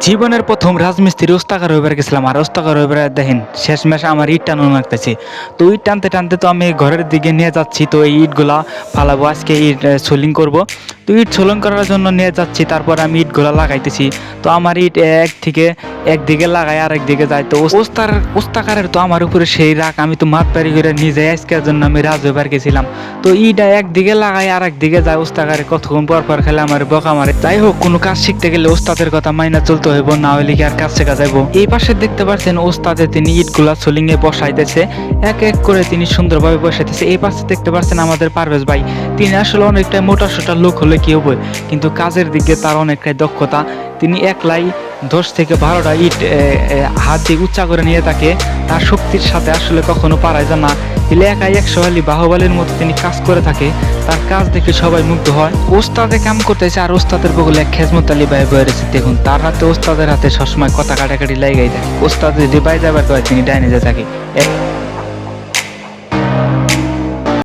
জীবনের প্রথম রাজমিস্ত্রি ওস্তাকার হইবার গেছিলাম, আর ওস্তাকার হইবার দেখেন শেষমেশ আমার ইট টানো লাগতেছে। তো ইট টানতে টানতে তো আমি ঘরের দিকে নিয়ে যাচ্ছি, তো এই ইটগুলা ফালাবো, আজকে ইট সোলিং করব। তো ইট সোলিং করার জন্য নিয়ে যাচ্ছি, তারপর আমি ইটগুলা লাগাইতেছি। তো আমার ইট একদিকে লাগাই আর একদিকে যায়। তো ওস্তাকারের তো আমার উপরে সেই রাগ, আমি তো মাত বাড়ি করে নিজে আজকের জন্য আমি রাজ হইবার গেছিলাম। তো ইটা একদিকে লাগাই আর একদিকে যায়, ওস্তাকারে কতক্ষণ পর পর খেলে আমার বকা মারে। যাই হোক, কোনো কাজ শিখতে গেলে ওস্তাদের কথা মাইনা চলতে হইব, না হইলে কি আর কাজ শেখা যাইব। এই পাশে দেখতে পাচ্ছেন ওস্তাদে তিনি ইটগুলা সোলিং এ বসাইতেছে, এক এক করে তিনি সুন্দরভাবে বসাইতেছে। এই পাশে দেখতে পাচ্ছেন আমাদের পারভেজ ভাই, তিনি আসলে অনেকটাই মোটা সোটা লোক হলে কি হবে, কিন্তু কাজের দিকে তার অনেকটাই দক্ষতা। তিনি একলাই 10 থেকে 12টা ইট হাত দিয়ে উঁচা করে নিয়ে থাকে, তার শক্তির সাথে আসলে কখনো পারায় যায় না। তিনি একাই 100 আলি বাহুবলীর মতো তিনি কাজ করে থাকে, তার কাজ দেখে সবাই মুগ্ধ হয়। ওস্তাদে কাম করতেছে আর ওস্তাদের বগলে এক খেজমত আলী ভাই বয়ে রয়েছে। দেখুন, তার হাতে ওস্তাদের হাতে সবসময় কথা কাটাকাটি লাগাই থাকে। ওস্তাদ যদি বাই যাবার কয় তিনি ডাইনে যায় থাকে।